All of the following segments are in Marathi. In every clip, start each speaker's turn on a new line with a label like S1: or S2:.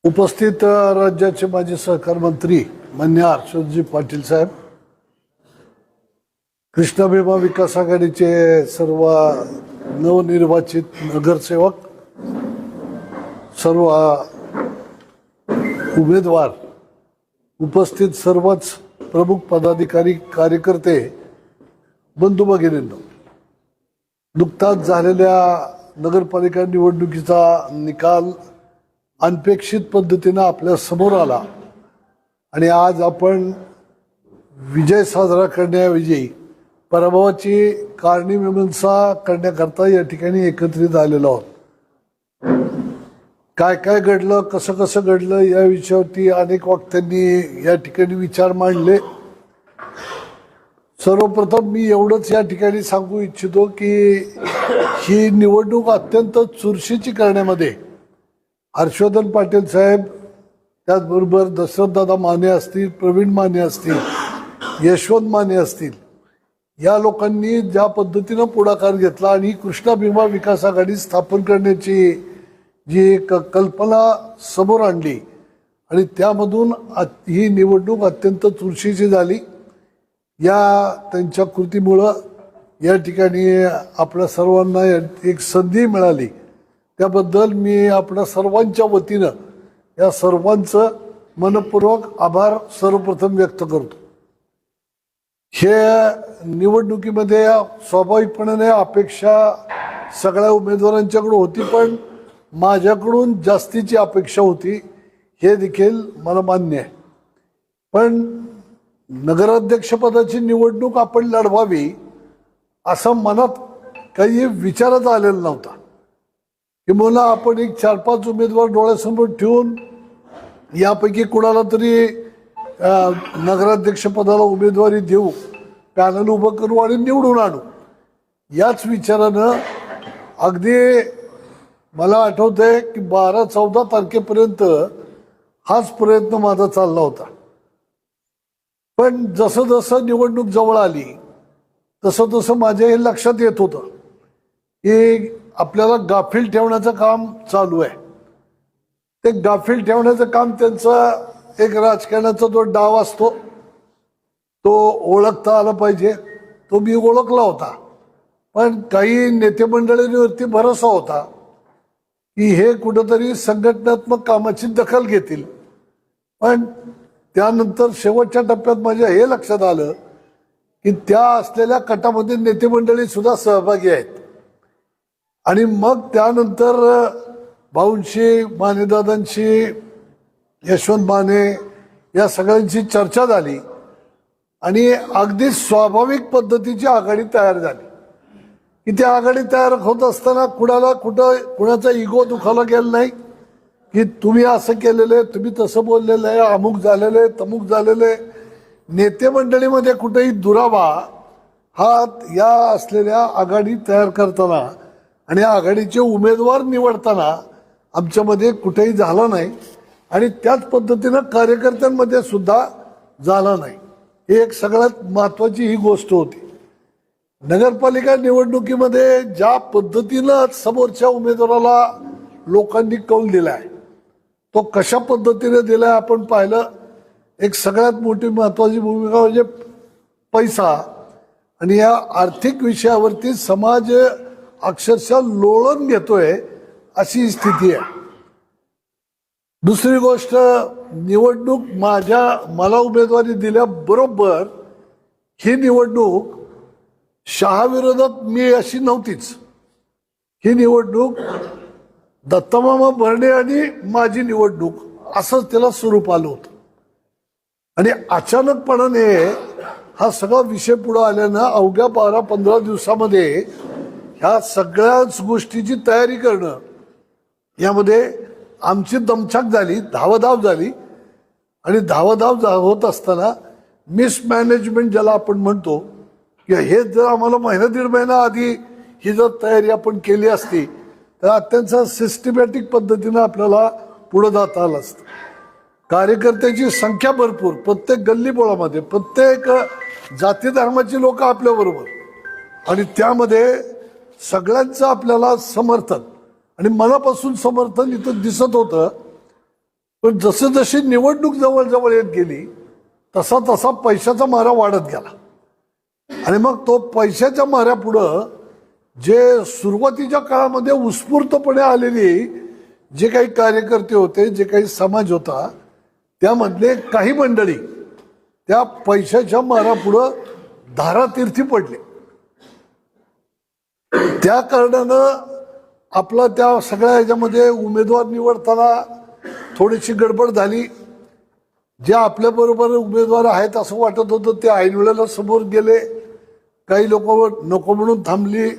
S1: उपस्थित राज्याचे माजी सहकार मंत्री मान्य हर्षवर्धनजी पाटील साहेब, कृष्णा भीमा विकास आघाडीचे सर्व नवनिर्वाचित नगरसेवक, सर्व उमेदवार, उपस्थित सर्वच प्रमुख पदाधिकारी, कार्यकर्ते, बंधू भगिनींनो, नुकताच झालेल्या नगरपालिका निवडणुकीचा निकाल अनपेक्षित पद्धतीने आपल्या समोर आला आणि आज आपण विजय साजरा करण्याऐवजी पराभवाची कारणीमीमांसा करण्याकरता या ठिकाणी एकत्रित आलेलो आहोत। काय काय घडलं, कसं कसं घडलं या विषयावरती अनेक वक्त्यांनी या ठिकाणी विचार मांडले। सर्वप्रथम मी एवढंच या ठिकाणी सांगू इच्छितो की ही निवडणूक अत्यंत चुरशीची करण्यामध्ये हर्षवर्धन पाटील साहेब, त्याचबरोबर दशरथदादा माने असतील, प्रवीण माने असतील, यशवंत माने असतील, या लोकांनी ज्या पद्धतीनं पुढाकार घेतला आणि कृष्णा भीमा विकास आघाडी स्थापन करण्याची जी एक कल्पना समोर आणली आणि त्यामधून ही निवडणूक अत्यंत चुरशीची झाली। या त्यांच्या कृतीमुळं या ठिकाणी आपल्या सर्वांना एक संधी मिळाली, त्याबद्दल मी आपल्या सर्वांच्या वतीनं या सर्वांचं मनपूर्वक आभार सर्वप्रथम व्यक्त करतो। हे निवडणुकीमध्ये स्वाभाविकपणे अपेक्षा सगळ्या उमेदवारांच्याकडून होती, पण माझ्याकडून जास्तीची अपेक्षा होती, हे देखील मला मान्य आहे। पण नगराध्यक्षपदाची निवडणूक आपण लढवावी असं मनात काही विचारच आलेला नव्हता की मला आपण एक 4-5 उमेदवार डोळ्यासमोर ठेवून यापैकी कुणाला तरी नगराध्यक्षपदाला उमेदवारी देऊ, पॅनल उभं करू आणि निवडून आणू, याच विचारानं अगदी मला आठवतंय की 12-14 तारखेपर्यंत हाच प्रयत्न माझा चालला होता। पण जसं जसं निवडणूक जवळ आली तसं तसं माझ्या हे लक्षात येत होतं की आपल्याला गाफील ठेवण्याचं काम चालू आहे। ते गाफील ठेवण्याचं काम त्यांचा एक राजकारणाचा जो डाव असतो तो ओळखता आला पाहिजे, तो मी ओळखला होता। पण काही नेते मंडळींवरती भरोसा होता की हे कुठंतरी संघटनात्मक कामाची दखल घेतील, पण त्यानंतर शेवटच्या टप्प्यात माझ्या हे लक्षात आलं की त्या असलेल्या गटामध्ये नेते मंडळी सुद्धा सहभागी आहेत। आणि मग त्यानंतर भाऊंशी, मानेदादांशी, यशवंत माने या सगळ्यांची चर्चा झाली आणि अगदी स्वाभाविक पद्धतीची आघाडी तयार झाली की त्या आघाडी तयार होत असताना कुणाचा इगो दुखावला गेला नाही की तुम्ही असं केलेलं, तुम्ही तसं बोललेलं आहे, अमुक झालेलं, तमुक झालेलं। नेते मंडळीमध्ये कुठेही दुरावा हा या असलेल्या आघाडी तयार करताना आणि आघाडीचे उमेदवार निवडताना आमच्यामध्ये कुठेही झाला नाही आणि त्याच पद्धतीनं कार्यकर्त्यांमध्ये सुद्धा झाला नाही। ही एक सगळ्यात महत्वाची ही गोष्ट होती। नगरपालिका निवडणुकीमध्ये ज्या पद्धतीनं समोरच्या उमेदवाराला लोकांनी कौल दिला आहे तो कशा पद्धतीने दिलाय आपण पाहिलं। एक सगळ्यात मोठी महत्वाची भूमिका म्हणजे पैसा, आणि या आर्थिक विषयावरती समाज अक्षरशः लोळण घेतोय अशी स्थिती आहे। दुसरी गोष्ट, निवडणूक मला उमेदवारी दिल्याबरोबर ही निवडणूक शहा विरोधात मी अशी नव्हतीच। ही निवडणूक दत्तमामा भरणे आणि माझी निवडणूक असंच त्याला स्वरूप आलं होतं आणि अचानकपणाने हा सगळा विषय पुढे आल्यानं अवघ्या 12-15 दिवसामध्ये ह्या सगळ्याच गोष्टीची तयारी करणं यामध्ये आमची दमछाक झाली, धावधाव झाली। आणि धावधाव होत असताना मिसमॅनेजमेंट ज्याला आपण म्हणतो की हे जर आम्हाला महिना-दीड महिना आधी ही जर तयारी आपण केली असती तर अत्यंत सिस्टमॅटिक पद्धतीने आपल्याला पुढे जाता आलं असतं। कार्यकर्त्याची संख्या भरपूर, प्रत्येक गल्लीबोळामध्ये प्रत्येक जाती धर्माची लोक आपल्याबरोबर, आणि त्यामध्ये सगळ्यांचं आपल्याला समर्थन आणि मनापासून समर्थन इथं दिसत होतं. पण जसे जशी निवडणूक जवळ येत गेली तसा तसा पैशाचा मारा वाढत गेला. आणि मग तो पैशाच्या माऱ्यापुढं जे सुरुवातीच्या काळामध्ये उत्स्फूर्तपणे आलेली जे काही कार्यकर्ते होते, जे काही समाज होता, त्यामधले काही मंडळी त्या पैशाच्या मारापुढं धारातीर्थी पडले. त्या कारणानं आपला त्या सगळ्या ह्याच्यामध्ये उमेदवार निवडताना थोडीशी गडबड झाली. जे आपल्याबरोबर उमेदवार आहेत असं वाटत होतं ते ऐन वेळेला समोर गेले, काही लोक नको म्हणून थांबली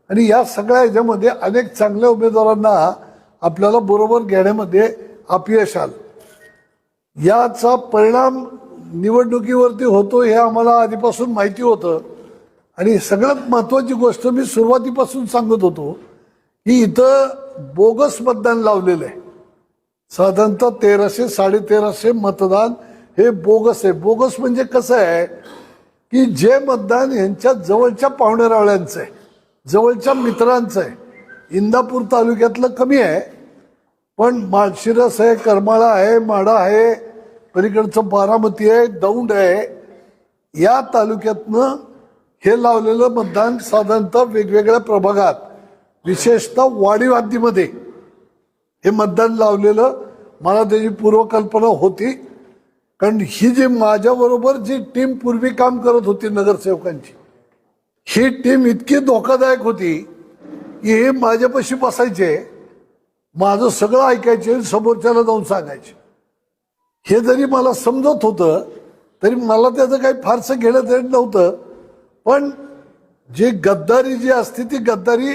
S1: आणि या सगळ्या ह्याच्यामध्ये अनेक चांगल्या उमेदवारांना आपल्याला बरोबर घेण्यामध्ये अपयश आलं. याचा परिणाम निवडणुकीवरती होतो हे आम्हाला आधीपासून माहिती होतं. आणि सगळ्यात महत्वाची गोष्ट मी सुरुवातीपासून सांगत होतो की इथं बोगस मतदान लावलेलं आहे. साधारणतः 1300-1350 मतदान हे बोगस आहे. बोगस म्हणजे कसं आहे की जे मतदान यांच्या जवळच्या पाहुणेरावळ्यांचं आहे, जवळच्या मित्रांचं आहे. इंदापूर तालुक्यातलं कमी आहे, पण माळशिरस आहे, करमाळा आहे, माढा आहे, पलीकडचं बारामती आहे, दौंड आहे, या तालुक्यातनं हे लावलेलं मतदान साधारणतः वेगवेगळ्या प्रभागात विशेषतः वाडीव हद्दीमध्ये हे मतदान लावलेलं मला त्याची पूर्वकल्पना होती. कारण ही जी माझ्याबरोबर जी टीम पूर्वी काम करत होती नगरसेवकांची, ही टीम इतकी धोकादायक होती की हे माझ्यापाशी बसायचे, माझं सगळं ऐकायचे, समोरच्याला जाऊन सांगायचे. हे जरी मला समजत होतं तरी मला त्याचं काही फारसं घेणं देणं नव्हतं. पण जी गद्दारी जी असते ती गद्दारी,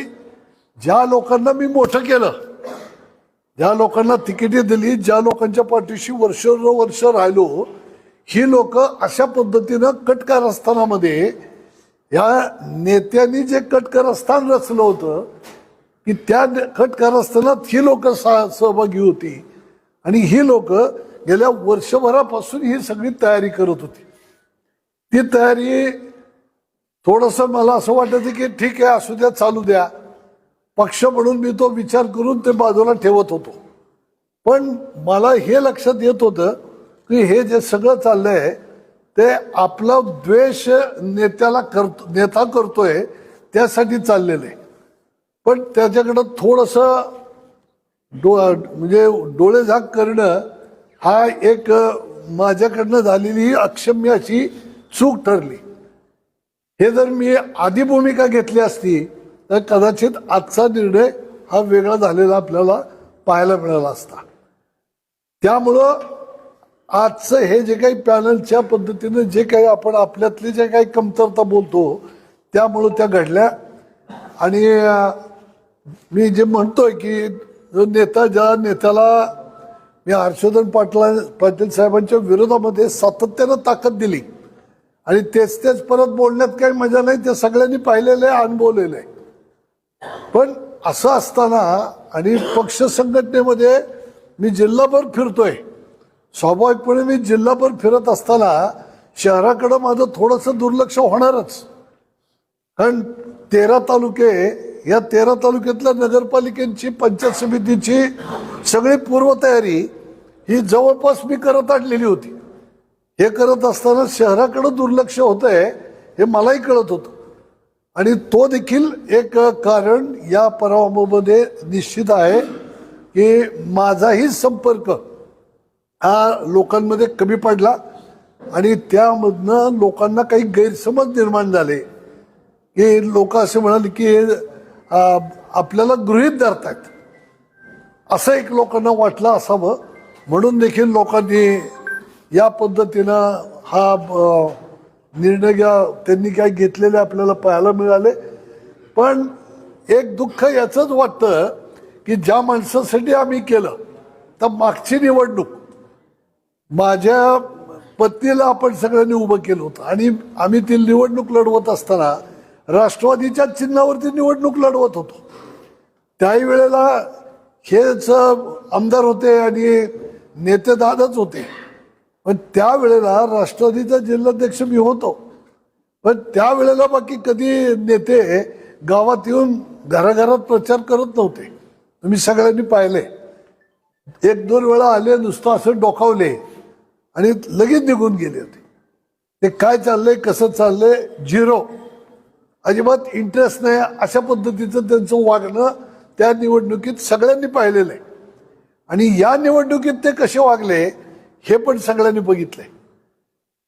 S1: ज्या लोकांना मी मोठं केलं, ज्या लोकांना तिकिटे दिली, ज्या लोकांच्या पाठीशी वर्ष राहिलो, ही लोक अशा पद्धतीनं कटकारस्थानामध्ये या नेत्यांनी जे कटकारस्थान रचलं होतं की त्या कटकारस्थानात ही लोक सहभागी होती. आणि ही लोक गेल्या वर्षभरापासून ही सगळी तयारी करत होती. ती तयारी थोडंसं मला असं वाटायचं की ठीक आहे, असू द्या, चालू द्या, पक्ष म्हणून मी तो विचार करून ते बाजूला ठेवत होतो. पण मला हे लक्षात येत होतं की हे जे सगळं चाललंय ते आपला द्वेष नेता करतोय त्यासाठी चाललेलं आहे. पण त्याच्याकडं थोडंसं म्हणजे डोळे झाक करणं हा एक माझ्याकडनं झालेली अक्षम्य अशी चूक ठरली. हे जर मी आधी भूमिका घेतली असती तर कदाचित आजचा निर्णय हा वेगळा झालेला आपल्याला पाहायला मिळाला असता. त्यामुळं आजचं हे जे काही पॅनलच्या पद्धतीनं जे काही आपण आपल्यातले जे काही कमतरता बोलतो त्यामुळं त्या घडल्या. आणि मी जे म्हणतोय की जो नेता, ज्या नेत्याला मी हर्षवर्धन पाटील साहेबांच्या विरोधामध्ये सातत्यानं ताकद दिली आणि तेच परत बोलण्यात काही मजा नाही, ते सगळ्यांनी पाहिलेलं आहे, अनुभवलेलं आहे. पण असं असताना आणि पक्ष संघटनेमध्ये मी जिल्हाभर फिरतोय, स्वाभाविकपणे मी जिल्हाभर फिरत असताना शहराकडं माझं थोडंसं दुर्लक्ष होणारच. कारण 13 तालुके, या 13 तालुक्यातल्या नगरपालिकेची, पंचायत समितीची सगळी पूर्वतयारी ही जवळपास मी करत आणलेली होती. हे करत असताना शहराकडं दुर्लक्ष होतंय हे मलाही कळत होतं. आणि तो देखील एक कारण या पराभवामध्ये निश्चित आहे की माझाही संपर्क हा लोकांमध्ये कमी पडला आणि त्यामधनं लोकांना काही गैरसमज निर्माण झाले की लोक असे म्हणाले की आपल्याला गृहीत धरतायत, असं एक लोकांना वाटलं असावं. म्हणून देखील लोकांनी या पद्धतीनं हा निर्णय त्यांनी काय घेतलेले आपल्याला पाहायला मिळाले. पण एक दुःख याचंच वाटतं की ज्या माणसासाठी आम्ही केलं, तर मागची निवडणूक माझ्या पत्नीला आपण सगळ्यांनी उभं केलं होतं आणि आम्ही ती निवडणूक लढवत असताना राष्ट्रवादीच्या चिन्हावरती निवडणूक लढवत होतो. त्याही वेळेला हेच आमदार होते आणि नेते दादाच होते. पण त्यावेळेला राष्ट्रवादीचा जिल्हाध्यक्ष मी होतो पण त्यावेळेला बाकी कधी नेते गावात येऊन घराघरात प्रचार करत नव्हते. तुम्ही सगळ्यांनी पाहिले. एक दोन वेळा आले, नुसतं असं डोकावले आणि लगेच निघून गेले होते. ते काय चाललंय, कसं चाललंय, झिरो. अजिबात इंटरेस्ट नाही. अशा पद्धतीचं त्यांचं वागणं त्या निवडणुकीत सगळ्यांनी पाहिलेलं आहे. आणि या निवडणुकीत ते कसे वागले हे पण सगळ्यांनी बघितलंय.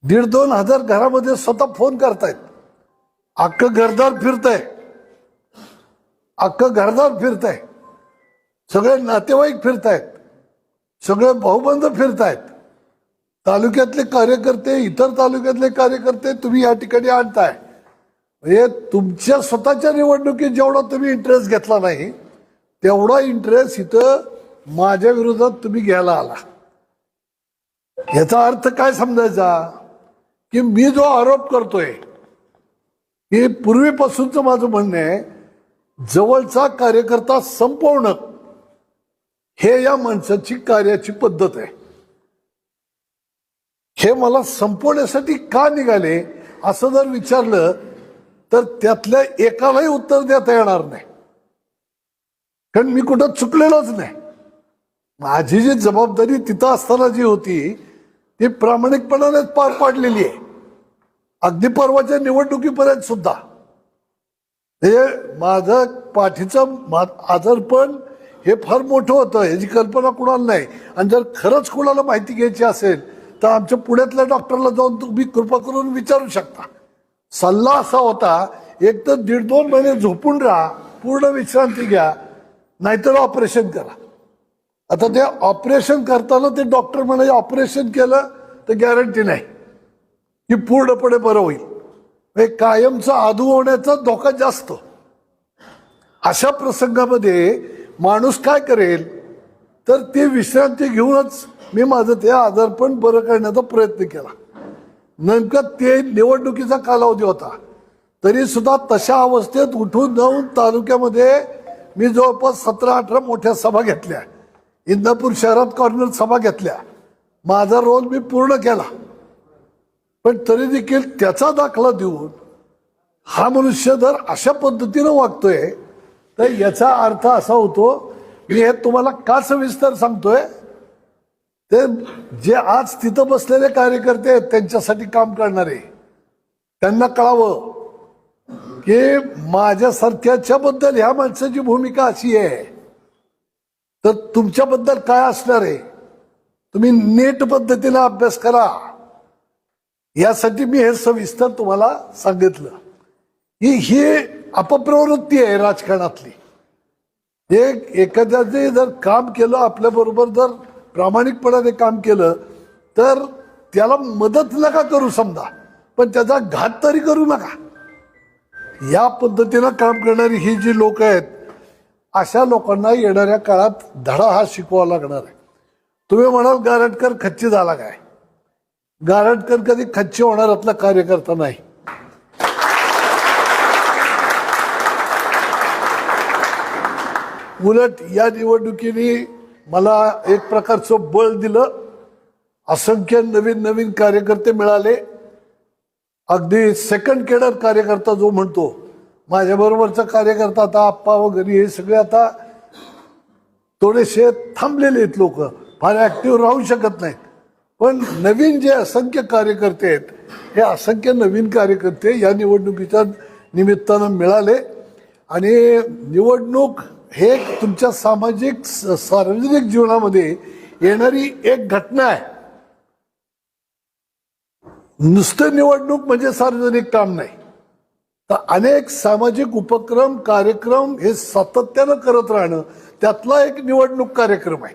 S1: 1,500-2 हजार घरामध्ये स्वतः फोन करतायत. अख्खं घरदार फिरताय. सगळे नातेवाईक फिरतायत. सगळे भाऊबंद फिरतायत. तालुक्यातले कार्यकर्ते, इतर तालुक्यातले कार्यकर्ते तुम्ही या ठिकाणी आणताय. म्हणजे तुमच्या स्वतःच्या निवडणुकीत जेवढा तुम्ही इंटरेस्ट घेतला नाही तेवढा इंटरेस्ट इथं माझ्या विरोधात तुम्ही घ्यायला आला. याचा अर्थ काय समजायचा की मी जो आरोप करतोय की पूर्वीपासूनच माझं म्हणणं आहे, जवळचा कार्यकर्ता संपवणं हे या माणसाची कार्याची पद्धत आहे. हे मला संपवण्यासाठी का निघाले असं जर विचारलं तर त्यातल्या एकालाही उत्तर देता येणार नाही. कारण मी कुठं चुकलेलोच नाही. माझी जी जबाबदारी तिथं असताना जी होती ती प्रामाणिकपणानेच पार पाडलेली आहे. अगदी परवाच्या निवडणुकीपर्यंत सुद्धा हे माझं पाठीचं आजारपण हे फार मोठं होतं. याची कल्पना कुणाला नाही. आणि जर खरंच कुणाला माहिती घ्यायची असेल तर आमच्या पुण्यातल्या डॉक्टरला जाऊन तुम्ही कृपा करून विचारू शकता. सल्ला असा होता, एक तर 1.5-2 महिने झोपून राहा, पूर्ण विश्रांती घ्या, नाहीतर ऑपरेशन करा. आता ते ऑपरेशन करताना ते डॉक्टर म्हणाले ऑपरेशन केलं तर गॅरंटी नाही की पूर्णपणे बरं होईल. कायमचा आधू होण्याचा धोका जास्त. अशा प्रसंगामध्ये माणूस काय करेल तर ते विश्रांती घेऊनच मी माझं ते आजारपण बरं करण्याचा प्रयत्न केला. नेमकं ते निवडणुकीचा कालावधी होता. तरी सुद्धा तशा अवस्थेत उठून जाऊन तालुक्यामध्ये मी जवळपास 17-18 मोठ्या सभा घेतल्या. इंदापूर शहरात कॉर्नर सभा घेतल्या. माझा रोल मी पूर्ण केला. पण तरी देखील त्याचा दाखला देऊन हा मनुष्य जर अशा पद्धतीनं वागतोय तर याचा अर्थ असा होतो, मी हे तुम्हाला का सविस्तर सांगतोय, ते जे आज तिथं बसलेले कार्यकर्ते आहेत त्यांच्यासाठी काम करणारे त्यांना कळावं की माझ्यासारख्याच्या बद्दल ह्या माणसाची भूमिका अशी आहे तर तुमच्याबद्दल काय असणार आहे. तुम्ही नीट पद्धतीने अभ्यास करा. यासाठी मी हे सविस्तर तुम्हाला सांगितलं की ही अपप्रवृत्ती आहे राजकारणातली. एखाद्याने जर काम केलं, आपल्या बरोबर जर प्रामाणिकपणाने काम केलं तर त्याला मदत नका करू समजा, पण त्याचा घात तरी करू नका. या पद्धतीनं काम करणारी ही जी लोक आहेत अशा लोकांना येणाऱ्या काळात धडा हा शिकवावा लागणार आहे. तुम्ही म्हणाल गारटकर खच्ची झाला काय. गारटकर कधी खच्ची होणारातला कार्यकर्ता नाही. उलट या निवडणुकीने मला एक प्रकारचं बळ दिलं. असंख्य नवीन नवीन कार्यकर्ते मिळाले. अगदी सेकंड केडर कार्यकर्ता जो म्हणतो, माझ्याबरोबरचा कार्यकर्ता आता आप्पा वगैरे हे सगळे आता थोडेसे थांबलेले आहेत. लोक फार ऍक्टिव्ह राहू शकत नाहीत. पण नवीन जे असंख्य कार्यकर्ते आहेत हे असंख्य नवीन कार्यकर्ते या निवडणुकीच्या निमित्तानं मिळाले. आणि निवडणूक हे तुमच्या सामाजिक सार्वजनिक जीवनामध्ये येणारी एक घटना आहे. नुसतं निवडणूक म्हणजे सार्वजनिक काम नाही, तर अनेक सामाजिक उपक्रम कार्यक्रम हे सातत्यानं करत राहणं त्यातला एक निवडणूक कार्यक्रम आहे.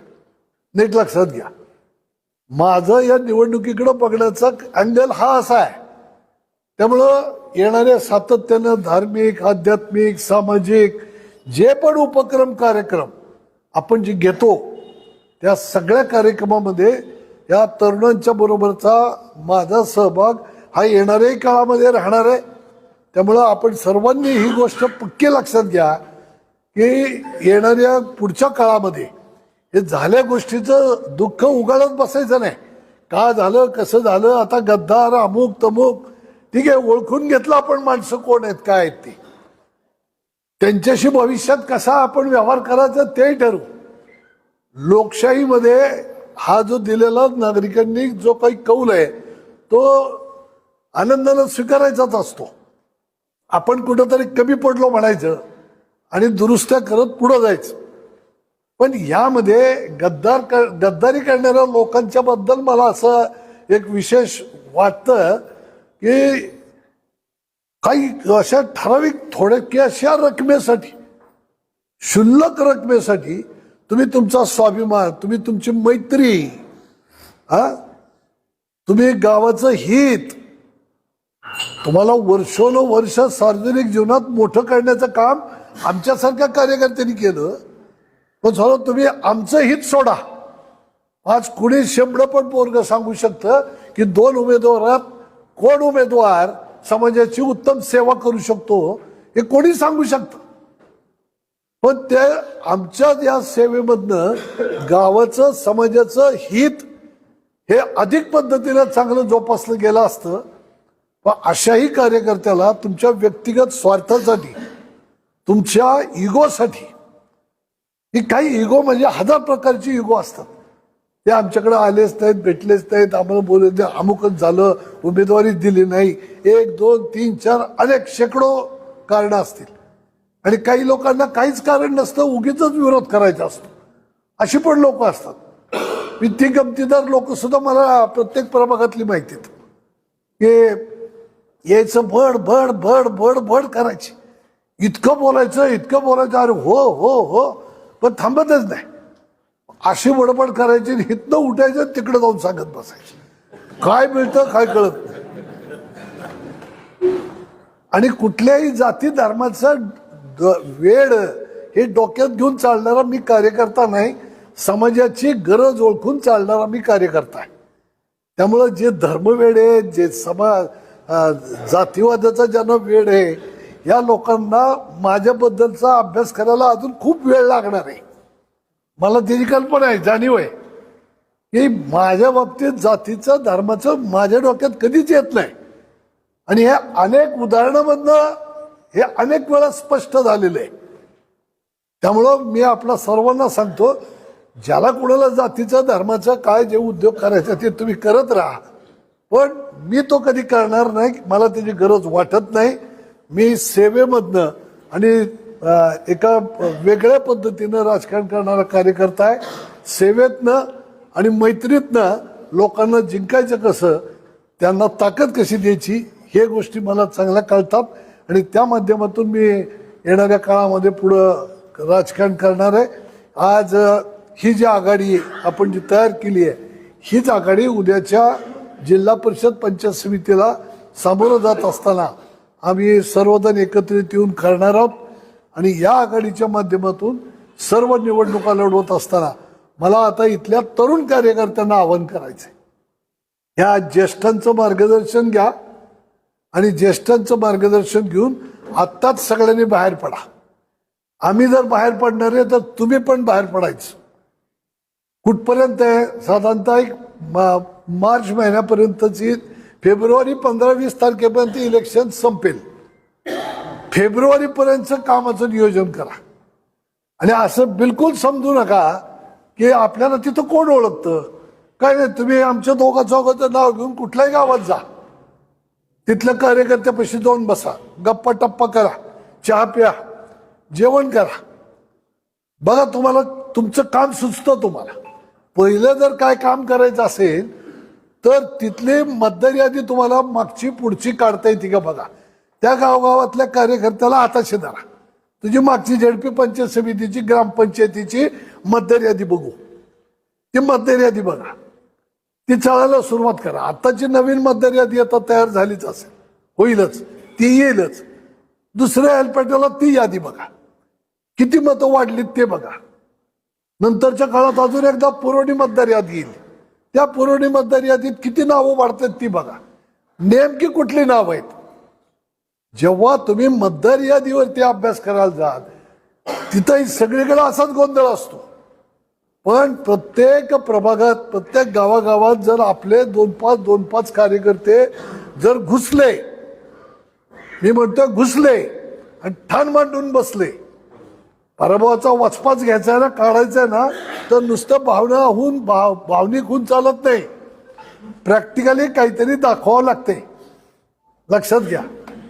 S1: नीट लक्षात घ्या. माझं या निवडणुकीकडे बघण्याचा अँगल हा असा आहे. त्यामुळं येणाऱ्या सातत्यानं धार्मिक, आध्यात्मिक, सामाजिक जे पण उपक्रम कार्यक्रम आपण जे घेतो त्या सगळ्या कार्यक्रमामध्ये या तरुणांच्या बरोबरचा माझा सहभाग हा येणाऱ्याही काळामध्ये राहणार आहे. त्यामुळं आपण सर्वांनी ही गोष्ट पक्की लक्षात घ्या की येणाऱ्या पुढच्या काळामध्ये हे झाल्या गोष्टीचं दुःख उगाळत बसायचं नाही. का झालं, कसं झालं, आता गद्दार अमुक तमुक ठीक आहे, ओळखून घेतलं आपण माणसं कोण आहेत काय आहेत ती, त्यांच्याशी भविष्यात कसा आपण व्यवहार करायचा तेही ठरवू. लोकशाहीमध्ये हा जो दिलेला नागरिकांनी जो काही कौल आहे तो आनंदानं स्वीकारायचाच असतो. आपण कुठंतरी कमी पडलो म्हणायचं आणि दुरुस्त्या करत पुढं जायचं. पण यामध्ये गद्दारी करणाऱ्या लोकांच्या बद्दल मला असं एक विशेष वाटतं की काही अशा ठराविक थोड्याशा रकमेसाठी, क्षुल्लक रकमेसाठी तुम्ही तुमचा स्वाभिमान, तुम्ही तुमची मैत्री, तुम्ही गावाचं हित, तुम्हाला वर्षोनवर्ष सार्वजनिक जीवनात मोठं करण्याचं काम आमच्यासारख्या कार्यकर्त्यांनी केलं. पण सर्व तुम्ही आमचं हित सोडा. आज कुणी शेंबडं पण पोरग सांगू शकतं की 2 उमेदवारात कोण उमेदवार समाजाची उत्तम सेवा करू शकतो हे कोणी सांगू शकतं. पण ते आमच्या या सेवेमधनं गावाचं समाजाचं हित हे अधिक पद्धतीने चांगलं जोपासलं गेलं असतं. पण अशाही कार्यकर्त्याला तुमच्या व्यक्तिगत स्वार्थासाठी, तुमच्या इगोसाठी, ही काही इगो म्हणजे 1000 प्रकारची इगो असतात, ते आमच्याकडे आलेच नाहीत, भेटलेच नाहीत, आम्हाला बोलले अमुकच झालं, उमेदवारी दिली नाही, 1 2 3 4 अनेक शेकडो कारणं असतील. आणि काही लोकांना काहीच कारण नसतं, उगीच विरोध करायचा असतो. अशी पण लोक असतात. मी ती गमतीदार लोक सुद्धा मला प्रत्येक प्रभागातली माहिती आहेत की यायचं भड भड भड भड भड करायची, इतकं बोलायचं. अरे हो हो हो, पण थांबतच नाही. अशी बडबड करायची, हितनं उठायचं, तिकडे जाऊन सांगत बसायचं. काय मिळतं काय कळत नाही. आणि कुठल्याही जाती धर्माचा वेळ हे डोक्यात घेऊन चालणारा मी कार्यकर्ता नाही. समाजाची गरज ओळखून चालणारा मी कार्यकर्ता आहे. त्यामुळं जे धर्मवेड आहे, जे जातीवादाचा ज्यांना वेळ आहे, या लोकांना माझ्याबद्दलचा अभ्यास करायला अजून खूप वेळ लागणार आहे. मला त्याची कल्पना आहे, जाणीव आहे की माझ्या बाबतीत जातीचं धर्माचं माझ्या डोक्यात कधीच येत नाही. आणि हे अनेक उदाहरणामधनं हे अनेक वेळा स्पष्ट झालेलं आहे. त्यामुळं मी आपल्या सर्वांना सांगतो, ज्याला कुणाला जातीचं धर्माचं काय जे उद्योग करायचा ते तुम्ही करत राहा, पण मी तो कधी करणार नाही. मला त्याची गरज वाटत नाही. मी सेवेमधनं आणि एका वेगळ्या पद्धतीनं राजकारण करणारा कार्यकर्ता आहे. सेवेतनं आणि मैत्रीतनं लोकांना जिंकायचं कसं, त्यांना ताकद कशी द्यायची, हे गोष्टी मला चांगल्या कळतात. आणि त्या माध्यमातून मी येणाऱ्या काळामध्ये पुढं राजकारण करणार आहे. आज ही जी आघाडी आपण जी तयार केली आहे, हीच आघाडी उद्याच्या जिल्हा परिषद पंचायत समितीला सामोरं जात असताना आम्ही सर्वजण एकत्रित येऊन करणार आहोत. आणि या आघाडीच्या माध्यमातून सर्व निवडणुका लढवत असताना मला आता इथल्या तरुण कार्यकर्त्यांना आवाहन करायचंय, ह्या ज्येष्ठांचं मार्गदर्शन घ्या आणि ज्येष्ठांचं मार्गदर्शन घेऊन आत्ताच सगळ्यांनी बाहेर पडा. आम्ही जर बाहेर पडणार आहे तर तुम्ही पण बाहेर पडायचं. कुठपर्यंत आहे, साधारणतः एक मार्च महिन्यापर्यंतची, फेब्रुवारी 15-20 तारखेपर्यंत इलेक्शन संपेल. फेब्रुवारीपर्यंतचं कामाचं नियोजन करा. आणि असं बिलकुल समजू नका की आपल्याला तिथं कोण ओळखतं काय नाही. तुम्ही आमच्या दोघांचं नाव घेऊन कुठल्याही गावात जा, तिथल्या कार्यकर्त्यापाशी जाऊन बसा, गप्पा टप्पा करा, चहा प्या, जेवण करा. बघा तुम्हाला तुमचं काम सुचतं. तुम्हाला पहिलं जर काय काम करायचं असेल तर तिथली मतदार यादी तुम्हाला मागची पुढची काढता येते का बघा. त्या गावगावातल्या कार्यकर्त्याला हाताशी धरा, तुझी मागची झेडपी पंचायत समितीची, ग्रामपंचायतीची मतदार यादी बघू, ती मतदार यादी बघा, ती चालायला सुरुवात करा. आताची नवीन मतदार यादी आता तयार झालीच असेल, होईलच, ती येईलच. दुसऱ्या हेल्पेटला ती यादी बघा, किती मतं वाढलीत ते बघा. नंतरच्या काळात अजून एकदा पुरवणी मतदार यादी येईल, त्या पुरवणी मतदार यादीत किती नावं वाढतात ती बघा, नेमकी कुठली नाव आहेत. जेव्हा तुम्ही मतदार यादीवरती अभ्यास करायला जाल तिथंही सगळीकडे असाच गोंधळ असतो. पण प्रत्येक प्रभागात, प्रत्येक गावागावात जर आपले 2-5 कार्यकर्ते जर घुसले मी म्हणतोय घुसले आणि ठाण मांडून बसले. पराभवाचा वचपाच घ्यायचा आहे ना, काढायचा आहे ना, तर नुसतं भावनिक होऊन चालत नाही. प्रॅक्टिकली काहीतरी दाखवावं लागते. लक्षात घ्या.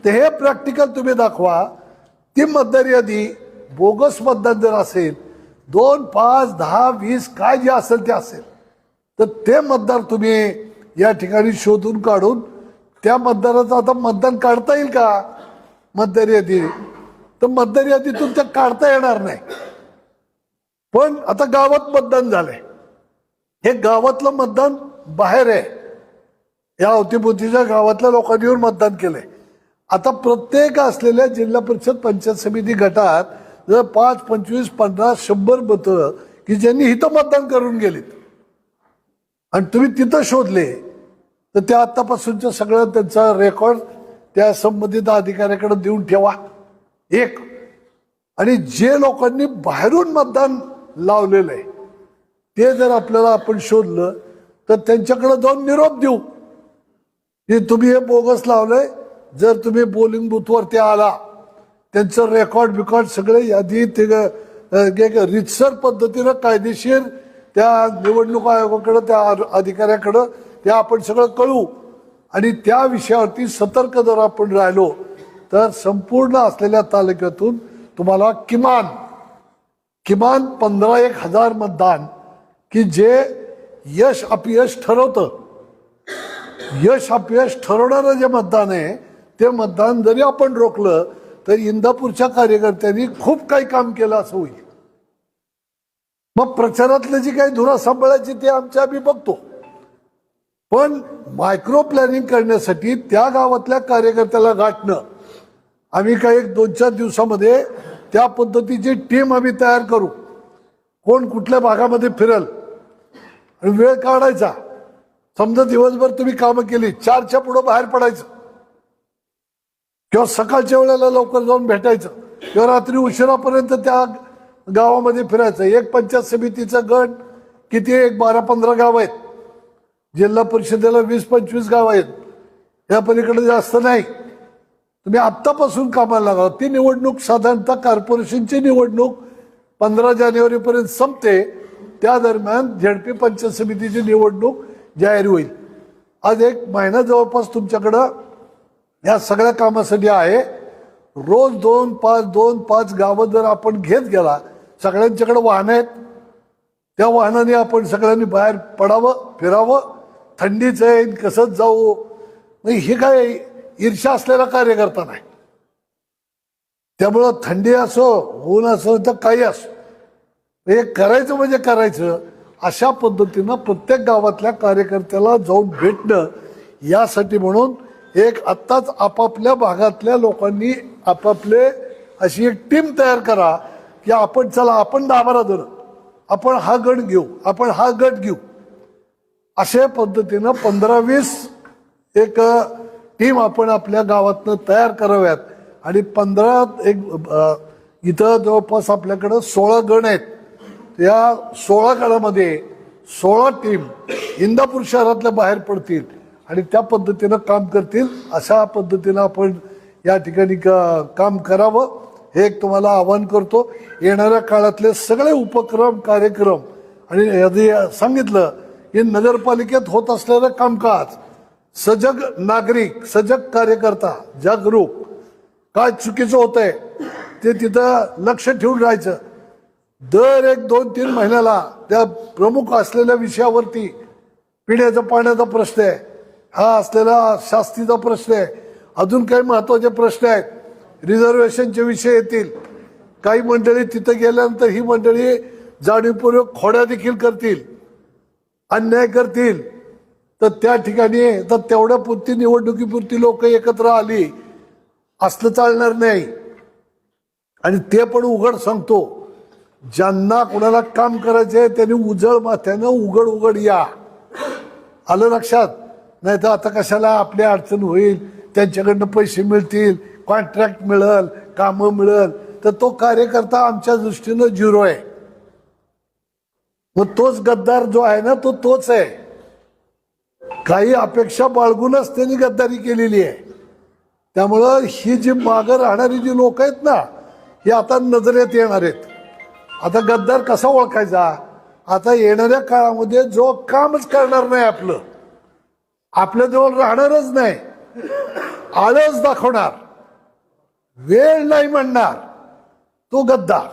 S1: ते हे प्रॅक्टिकल तुम्ही दाखवा. ती मतदार यादी बोगस मतदान जर असेल 2, 5, 10, 20 काय जे असेल ते असेल, तर ते मतदार तुम्ही या ठिकाणी शोधून काढून त्या मतदाराचं आता मतदान काढता येईल का मतदार यादी? तर मतदार यादीतून त्या काढता येणार नाही. पण आता गावात मतदान झालंय, हे गावातलं मतदान बाहेर आहे. या अवतीभोवतीच्या गावातल्या लोकांनी येऊन मतदान केलंय. आता प्रत्येक असलेल्या जिल्हा परिषद पंचायत समिती गटात जर 5, 25, 50, 100 मतं की ज्यांनी इथं मतदान करून गेलीत आणि तुम्ही तिथं शोधले, तर त्या आतापासूनच्या सगळं त्यांचा रेकॉर्ड त्या संबंधित अधिकाऱ्याकडे देऊन ठेवा. एक. आणि जे लोकांनी बाहेरून मतदान लावलेलं आहे ते जर आपल्याला आपण शोधलं तर त्यांच्याकडे जाऊन निरोप देऊ की तुम्ही हे बोगस लावलंय. जर तुम्ही पोलिंग बूथवरती आला, त्यांचं रेकॉर्ड सगळे यादी ते रितसर पद्धतीनं कायदेशीर त्या निवडणूक आयोगाकडं त्या अधिकाऱ्याकडं ते आपण सगळं कळू. आणि त्या विषयावरती सतर्क जर आपण राहिलो तर संपूर्ण असलेल्या तालुक्यातून तुम्हाला किमान 15,000 मतदान की जे यश अपयश ठरवतं. यश अपयश ठरवणारं जे मतदान आहे ते मतदान जरी आपण रोखलं तर इंदापूरच्या कार्यकर्त्यांनी खूप काही काम केलं असं होईल. मग प्रचारातलं जी काही धुरा सांभाळायची ते आमच्या आम्ही बघतो. पण मायक्रो प्लॅनिंग करण्यासाठी त्या गावातल्या कार्यकर्त्याला गाठणं, आम्ही काही 2-4 दिवसामध्ये त्या पद्धतीची टीम आम्ही तयार करू. कोण कुठल्या भागामध्ये फिरल आणि वेळ काढायचा. समजा दिवसभर तुम्ही कामं केली, 4च्या पुढं बाहेर पडायचं किंवा सकाळच्या वेळेला लवकर जाऊन भेटायचं किंवा रात्री उशिरापर्यंत त्या गावामध्ये फिरायचं. एक पंचायत समितीचा गट किती, एक 12-15 गाव आहेत. जिल्हा परिषदेला 20-25 गाव आहेत. या पलीकडे जास्त नाही. तुम्ही आत्तापासून कामाला लागा. ती निवडणूक साधारणतः कॉर्पोरेशनची निवडणूक 15 जानेवारीपर्यंत संपते. त्या दरम्यान झेडपी पंचायत समितीची निवडणूक जाहीर होईल. आज 1 महिना जवळपास तुमच्याकडं या सगळ्या कामासाठी आहे. रोज 2-5 गावं जर आपण घेत गेला, सगळ्यांच्याकडे वाहनं आहेत, त्या वाहनाने आपण सगळ्यांनी बाहेर पडावं, फिरावं. थंडीच आहे, कसंच जाऊ. नाही, हे काय ईर्ष्या असलेला कार्यकर्ता नाही. त्यामुळं थंडी असो, ऊन असो, तर काही असो, हे करायचं म्हणजे करायचं. अशा पद्धतीनं प्रत्येक गावातल्या कार्यकर्त्याला जाऊन भेटणं. यासाठी म्हणून आत्ताच आपापल्या भागातल्या लोकांनी आपापले अशी एक टीम तयार करा की आपण चला, आपण 10-12 जण, आपण हा गट घेऊ, आपण हा गट घेऊ. अशा पद्धतीनं 15-20 एक टीम आपण आपल्या गावातनं तयार कराव्यात. आणि 15 इथं जवळपास आपल्याकडं 16 गण आहेत. या 16 गणामध्ये 16 टीम इंदापूर शहरातल्या बाहेर पडतील आणि त्या पद्धतीनं काम करतील. अशा पद्धतीनं आपण या ठिकाणी काम करावं हे एक तुम्हाला आवाहन करतो. येणाऱ्या काळातले सगळे उपक्रम, कार्यक्रम आणि सांगितलं की नगरपालिकेत होत असलेलं कामकाज, सजग नागरिक, सजग कार्यकर्ता, जागरूक, काय चुकीचं होतंय ते तिथं लक्ष ठेवून राहायचं. दर 1-2-3 महिन्याला त्या प्रमुख असलेल्या विषयावरती पिण्याच्या पाण्याचा प्रश्न आहे, हा असलेला शास्तीचा प्रश्न आहे, अजून काही महत्वाचे प्रश्न आहेत, रिझर्वेशनचे विषय येतील. काही मंडळी तिथं गेल्यानंतर ही मंडळी जाणीवपूर्वक खोड्या देखील करतील, अन्याय करतील. तर त्या ठिकाणी तर तेवढ्या पुरती निवडणुकीपुरती लोक एकत्र आली असलं चालणार नाही. आणि ते पण उघड सांगतो, ज्यांना कोणाला काम करायचंय त्यांनी उजळ माथ्यानं उघड या. आलं लक्षात? नाही तर आता कशाला आपली अडचण होईल, त्यांच्याकडनं पैसे मिळतील, कॉन्ट्रॅक्ट मिळेल, कामं मिळेल, तर तो कार्यकर्ता आमच्या दृष्टीनं 0 आहे. मग तोच गद्दार जो आहे ना, तो तोच आहे. काही अपेक्षा बाळगूनच त्यांनी गद्दारी केलेली आहे. त्यामुळं ही जी मागं राहणारी जी लोक आहेत ना, ही आता नजरेत येणार आहेत. आता गद्दार कसा ओळखायचा? आता येणाऱ्या काळामध्ये जो कामच करणार नाही, आपल्या जवळ राहणारच नाही, आळस दाखवणार, वेळ नाही म्हणणार, तो गद्दार.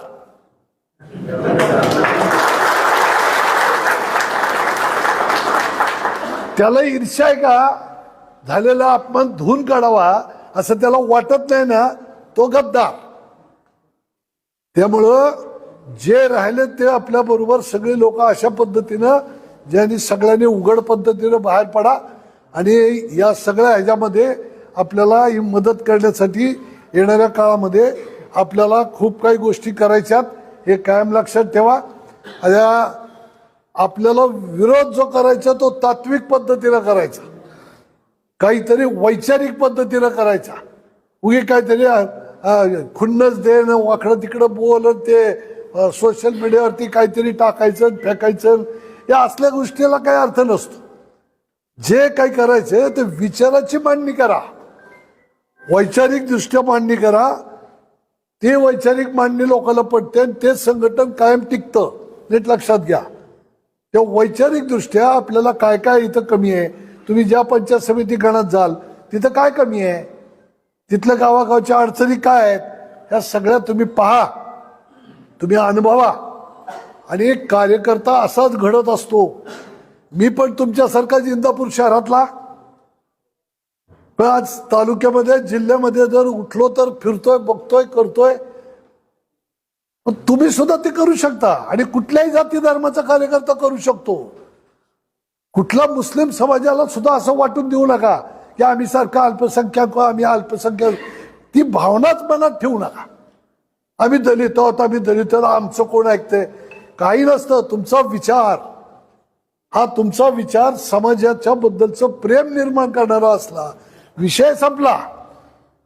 S1: त्याला ईर्ष्या आहे का? झालेला अपमान धुवून काढावा असं त्याला वाटत नाही ना, तो गद्दार. त्यामुळं जे राहिले ते आपल्या बरोबर सगळे लोक अशा पद्धतीनं ज्यांनी सगळ्यांनी उघड पद्धतीनं बाहेर पडा आणि या सगळ्या ह्याच्यामध्ये आपल्याला ही मदत करण्यासाठी येणाऱ्या काळामध्ये आपल्याला खूप काही गोष्टी करायच्यात, हे कायम लक्षात ठेवा. आपल्याला विरोध जो करायचा तो तात्विक पद्धतीनं करायचा, काहीतरी वैचारिक पद्धतीनं करायचा. उगी काहीतरी खुन्नस देणं, वाकडं तिकडं बोल, ते सोशल मीडियावरती काहीतरी टाकायचं फेकायचं, या असल्या गोष्टीला काही अर्थ नसतो. जे काही करायचं ते विचाराची मांडणी करा, वैचारिक दृष्ट्या मांडणी करा. ते वैचारिक मांडणी लोकांना पडते आणि ते संघटन कायम टिकतं. नीट लक्षात घ्या. त्या वैचारिक दृष्ट्या आपल्याला काय काय इथं कमी आहे, तुम्ही ज्या पंचायत समिती गणात जाल तिथं काय कमी आहे, तिथल्या गावागावच्या अडचणी काय आहेत, ह्या सगळ्या तुम्ही पहा, तुम्ही अनुभवा. आणि एक कार्यकर्ता असाच घडत असतो. मी पण तुमच्यासारखा इंदापूर शहरातला, पण आज तालुक्यामध्ये जिल्ह्यामध्ये जर उठलो तर फिरतोय, बघतोय, करतोय. पण तुम्ही सुद्धा ते करू शकता आणि कुठल्याही जाती धर्माचा कार्यकर्ता करू शकतो. कुठला मुस्लिम समाजाला सुद्धा असं वाटून देऊ नका की आम्ही सारखा अल्पसंख्याक, आम्ही अल्पसंख्याक. ती भावनाच मनात ठेवू नका. आम्ही दलित आहोत, आम्ही दलित आहोत, आमचं कोण ऐकतंय, काही नसतं. तुमचा विचार हा तुमचा विचार समाजाच्या बद्दलचं प्रेम निर्माण करणारा असला, विषय संपला.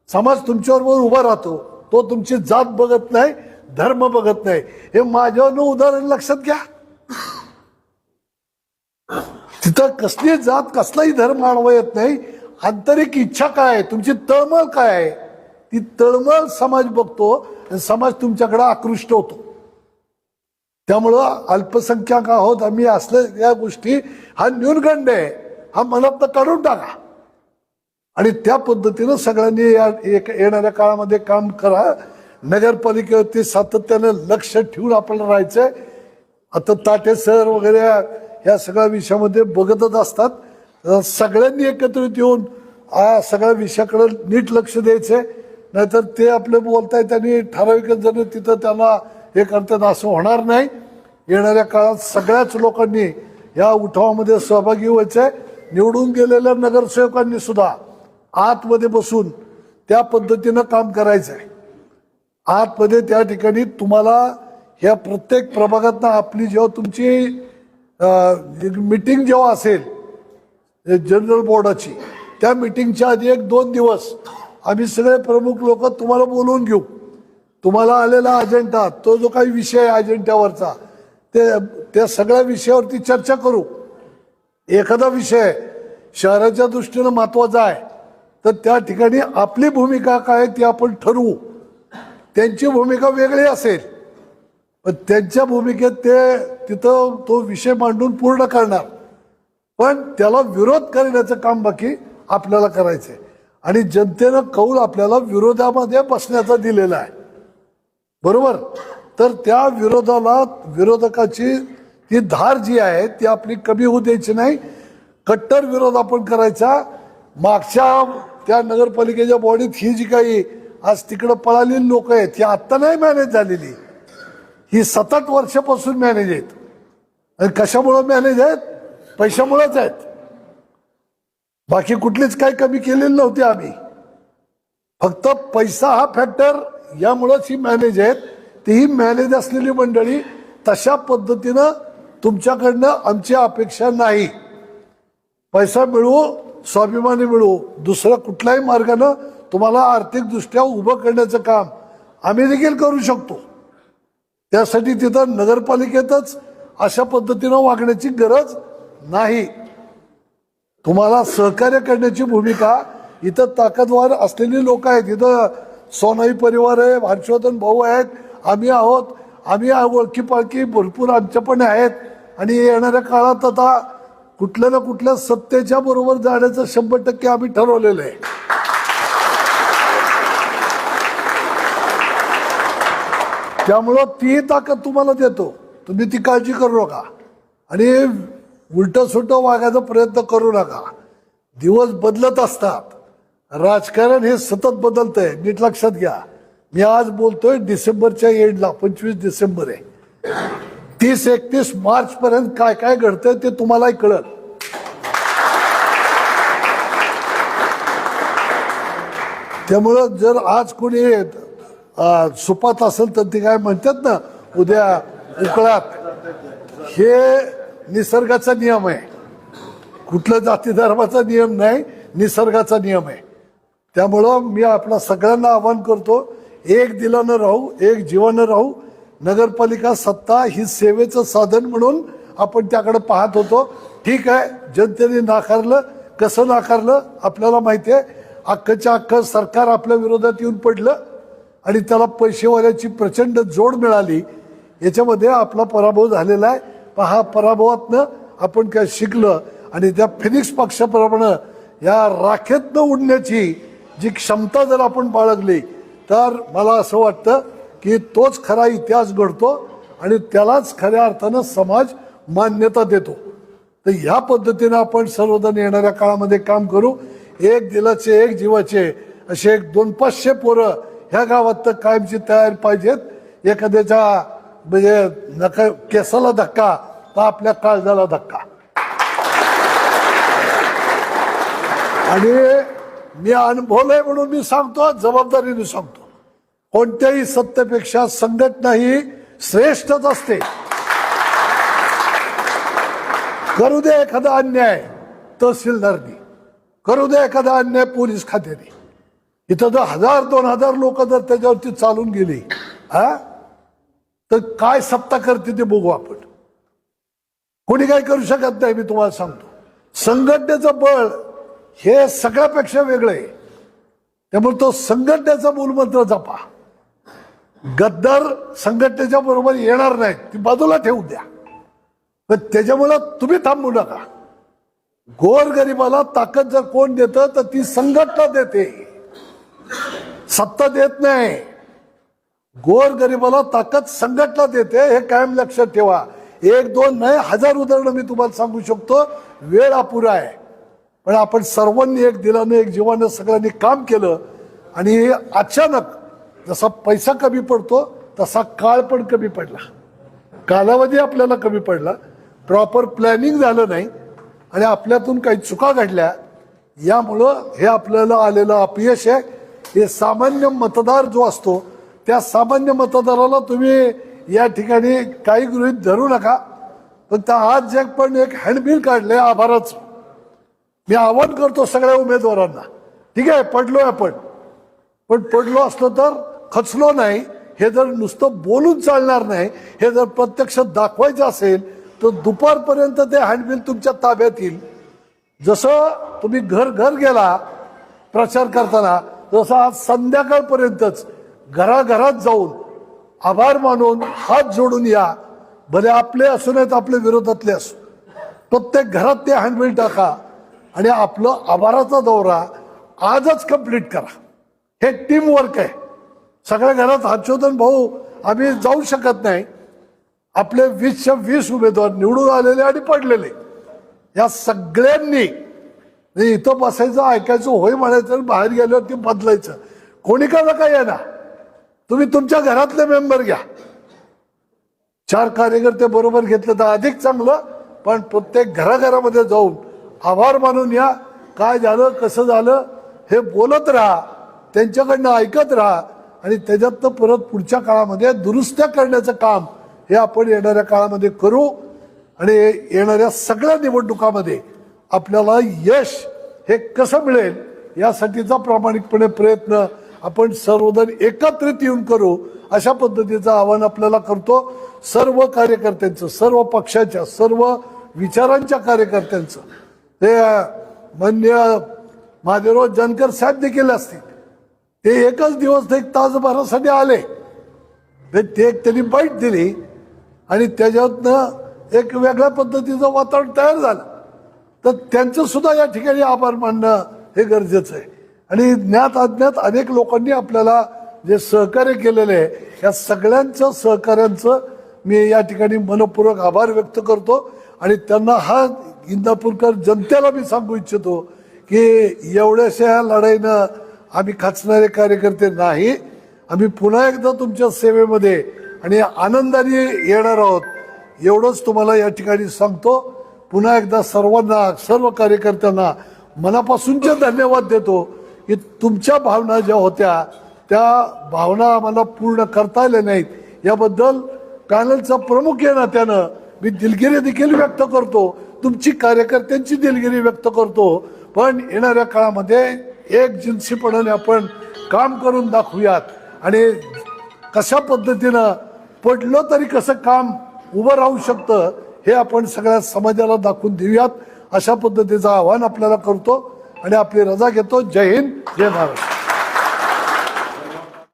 S1: समाज तुमच्याबरोबर उभा राहतो. तो तुमची जात बघत नाही, धर्म बघत नाही. हे माझ्यावरनं उदाहरण लक्षात घ्या. तिथं कसली जात कसलाही धर्म आणवा येत नाही. आंतरिक इच्छा काय आहे, तुमची तळमळ काय आहे, ती तळमळ समाज बघतो आणि समाज तुमच्याकडे आकृष्ट होतो. त्यामुळं अल्पसंख्याक आहोत आम्ही असल्या या गोष्टी, हा न्यूनगंड आहे, हा मनातनं काढून टाका आणि त्या पद्धतीनं सगळ्यांनी येणाऱ्या काळामध्ये काम करा. नगरपालिकेवरती सातत्यानं लक्ष ठेवून आपल्याला राहायचंय. आता ताटे सर वगैरे या सगळ्या विषयामध्ये बघतच असतात. सगळ्यांनी एकत्रित येऊन सगळ्या विषयाकडे नीट लक्ष द्यायचंय. नाहीतर ते आपले बोलताय त्यांनी ठराविक जण तिथं त्यांना हे करतात, असं होणार नाही. येणाऱ्या काळात सगळ्याच लोकांनी या उठावामध्ये सहभागी व्हायचंय. निवडून गेलेल्या नगरसेवकांनी सुद्धा आतमध्ये बसून त्या पद्धतीनं काम करायचंय. आतमध्ये त्या ठिकाणी तुम्हाला ह्या प्रत्येक प्रभागातनं आपली जेव्हा तुमची मीटिंग जेव्हा असेल जनरल बोर्डाची, त्या मीटिंगच्या आधी 1-2 दिवस आम्ही सगळे प्रमुख लोक तुम्हाला बोलवून घेऊ. तुम्हाला आलेला अजेंडा, तो जो काही विषय आहे अजेंड्यावरचा, त्या सगळ्या विषयावरती चर्चा करू. एखादा विषय शहराच्या दृष्टीनं महत्वाचा आहे तर त्या ठिकाणी आपली भूमिका काय ती आपण ठरवू. त्यांची भूमिका वेगळी असेल, पण त्यांच्या भूमिकेत ते तिथं तो विषय मांडून पूर्ण करणार. पण त्याला विरोध करण्याचं काम बाकी आपल्याला करायचंय. आणि जनतेनं कौल आपल्याला विरोधामध्ये बसण्याचा दिलेला आहे, बरोबर. तर त्या विरोधकाची ती धार जी आहे ती आपली कमी होऊ द्यायची नाही. कट्टर विरोध आपण करायचा. मागच्या त्या नगरपालिकेच्या बॉडीत ही जी काही आज तिकडं पळालेली लोक आहेत ही आत्ता नाही मॅनेज झालेली, ही 7-8 वर्षापासून मॅनेज आहेत. आणि कशामुळे मॅनेज आहेत? पैशामुळेच आहेत. बाकी कुठलीच काही कमी केलेली नव्हती आम्ही. फक्त पैसा हा फॅक्टर यामुळेच ही मॅनेज आहेत. तीही मॅनेज असलेली मंडळी तशा पद्धतीनं तुमच्याकडनं आमची अपेक्षा नाही. पैसा मिळवू, स्वाभिमानी मिळवू, दुसऱ्या कुठल्याही मार्गानं तुम्हाला आर्थिकदृष्ट्या उभं करण्याचं काम आम्ही देखील करू शकतो. त्यासाठी तिथं नगरपालिकेतच अशा पद्धतीनं वागण्याची गरज नाही. तुम्हाला सहकार्य करण्याची भूमिका इथं ताकदवार असलेली लोक आहेत. इथं सोनाई परिवार आहे, हर्षवर्धन भाऊ आहेत, आम्ही आहोत, आम्ही ओळखी पाळखी भरपूर आमच्या पण आहेत. आणि येणाऱ्या काळात आता कुठल्या ना कुठल्या सत्तेच्या बरोबर जाण्याचं 100% आम्ही ठरवलेलं आहे. त्यामुळं ती ताकद तुम्हाला देतो, तुम्ही ती काळजी करू नका आणि उलट सुलट वागायचा प्रयत्न करू नका. दिवस बदलत असतात, राजकारण हे सतत बदलतंय, नीट लक्षात घ्या. मी आज बोलतोय डिसेंबरच्या एंडला, 25 डिसेंबर आहे, 30-31 मार्च पर्यंत काय काय घडतंय ते तुम्हालाही कळत. त्यामुळं जर आज कोणी सुपात असेल तर ते काय म्हणतात ना, उद्या उकळात, हे निसर्गाचा नियम आहे, कुठल्या जाती धर्माचा नियम नाही, निसर्गाचा नियम आहे. त्यामुळं मी आपल्या सगळ्यांना आवाहन करतो, एक दिलानं राहू, एक जीवानं राहू. नगरपालिका सत्ता ही सेवेचं साधन म्हणून आपण त्याकडे पाहत होतो. ठीक आहे, जनतेने नाकारलं, कसं नाकारलं आपल्याला माहिती आहे. अख्खच्या अख्खं सरकार आपल्या विरोधात येऊन पडलं आणि त्याला पैसेवाल्याची प्रचंड जोड मिळाली. याच्यामध्ये आपला पराभव झालेला आहे. हा पराभवातनं आपण काय शिकलं आणि त्या फिनिक्स पक्षाप्रमाणे या राखेतनं उडण्याची जी क्षमता जर आपण बाळगली तर मला असं वाटतं की तोच खरा इतिहास घडतो आणि त्यालाच खऱ्या अर्थानं समाज मान्यता देतो. तर ह्या पद्धतीनं आपण सर्वजण येणाऱ्या काळामध्ये काम करू. एक दिलाचे एक जीवाचे असे एक 200-500 पोरं ह्या गावात तर कायमची तयार पाहिजेत. एखाद्याच्या म्हणजे नका केसाला धक्का तर आपल्या काळजाला धक्का. आणि मी अनुभवलंय म्हणून मी सांगतो, जबाबदारीने सांगतो, कोणत्याही सत्तेपेक्षा संघटना ही श्रेष्ठच असते. करू दे एखादा अन्याय तहसीलदारनी, करू दे एखादा अन्याय पोलीस खात्याने, इथं जर 1000-2000 लोक जर त्याच्यावरती चालून गेली तर काय सत्ता करते ते बघू आपण. कोणी काही करू शकत नाही. मी तुम्हाला सांगतो, संघटनेचं बळ हे सगळ्यापेक्षा वेगळं आहे. त्यामुळे तो संघटनेचा मूलमंत्र जपा. गद्दार संघटनेच्या बरोबर येणार नाहीत, ती बाजूला ठेवू द्या, पण त्याच्यामुळे तुम्ही थांबू नका. गोरगरिबाला ताकद जर कोण देतं तर ती संघटना देते, सत्ता देत नाही. गोरगरिबाला ताकद संघटना देते, हे कायम लक्षात ठेवा. 1-2 नाही, 1000 उदाहरणं मी तुम्हाला सांगू शकतो. वेळ अपुरा आहे, पण आपण सर्वांनी एक दिलानं एक जीवानं सगळ्यांनी काम केलं आणि अचानक जसा पैसा कमी पडतो तसा काळ पण कमी पडला, कालावधी आपल्याला कमी पडला, प्रॉपर प्लॅनिंग झालं नाही आणि आपल्यातून काही चुका घडल्या. यामुळं हे आपल्याला आलेलं अपयश आहे. हे सामान्य मतदार जो असतो त्या सामान्य मतदाराला तुम्ही या ठिकाणी काही गृहीत धरू नका. पण त्या आज जे पण एक हँडबिल काढले आभाराचं, मी आवाहन करतो सगळ्या उमेदवारांना, ठीक आहे पडलोय आपण, पण पडलो असतो तर खचलो नाही. हे जर नुसतं बोलून चालणार नाही, हे जर प्रत्यक्ष दाखवायचं असेल तर दुपारपर्यंत ते हँडबिल तुमच्या ताब्यात येईल. जसं तुम्ही घर घर गेला प्रचार करताना, तसं आज संध्याकाळपर्यंतच घराघरात जाऊन आभार मानून हात जोडून या. भले आपले असू नाहीत आपले विरोधातले असू, प्रत्येक घरात ते हँडबिल टाका आणि आपलं आभाराचा दौरा आजच कंप्लीट करा. हे टीम वर्क आहे. सगळ्या घरात हर्षवर्धन भाऊ आम्ही जाऊ शकत नाही. आपले 20च्या 20 उमेदवार निवडून आलेले आणि पडलेले, या सगळ्यांनी इथं बसायचं, ऐकायचं, होय म्हणायचं आणि बाहेर गेल्यावर ते बदलायचं. कोणी का नका या ना, तुम्ही तुमच्या घरातले मेंबर घ्या. 4 कार्यकर्ते बरोबर घेतले तर अधिक चांगलं, पण प्रत्येक घराघरामध्ये जाऊन आभार मानून या. काय झालं, कसं झालं हे बोलत राहा, त्यांच्याकडनं ऐकत राहा आणि त्याच्यातनं परत पुढच्या काळामध्ये दुरुस्त्या करण्याचं काम हे आपण येणाऱ्या काळामध्ये करू. आणि येणाऱ्या सगळ्या निवडणुकामध्ये आपल्याला यश हे कसं मिळेल यासाठीचा प्रामाणिकपणे प्रयत्न आपण सर्वजण एकत्रित येऊन करू, अशा पद्धतीचं आवाहन आपल्याला करतो. सर्व कार्यकर्त्यांचं, सर्व पक्षाच्या, सर्व विचारांच्या कार्यकर्त्यांचं, ते मान्य महादेवराव जानकर साहेब देखील असतील, ते एकच दिवस एक तासभरासाठी आले, ते त्यांनी बाईट दिली आणि त्याच्यातनं एक वेगळ्या पद्धतीचं वातावरण तयार झालं. तर त्यांचं सुद्धा या ठिकाणी आभार मानणं हे गरजेचं आहे. आणि ज्ञात अज्ञात अनेक लोकांनी आपल्याला जे सहकार्य केलेले आहे, या सगळ्यांचं सहकार्यांचं मी या ठिकाणी मनपूर्वक आभार व्यक्त करतो. आणि त्यांना हा इंदापूरकर जनतेला मी सांगू इच्छितो की एवढ्याशा लढाईनं आम्ही खचणारे कार्यकर्ते नाही. आम्ही पुन्हा एकदा तुमच्या सेवेमध्ये आणि आनंदाने येणार आहोत, एवढंच तुम्हाला या ठिकाणी सांगतो. पुन्हा एकदा सर्वांना, सर्व कार्यकर्त्यांना मनापासूनचे धन्यवाद देतो की तुमच्या भावना ज्या होत्या त्या भावना आम्हाला पूर्ण करता आल्या नाहीत, याबद्दल पॅनलचा प्रमुख या नात्यानं मी दिलगिरी देखील व्यक्त करतो, तुमची कार्यकर्त्यांची दिलगिरी व्यक्त करतो. पण येणाऱ्या काळामध्ये एकजिनसीपणाने आपण काम करून दाखवूयात आणि कशा पद्धतीनं पडलं तरी कसं काम उभं राहू शकतं हे आपण सगळ्या समाजाला दाखवून देऊयात, अशा पद्धतीचं आवाहन आपल्याला करतो आणि आपली रजा घेतो. जय हिंद, जय महाराष्ट्र.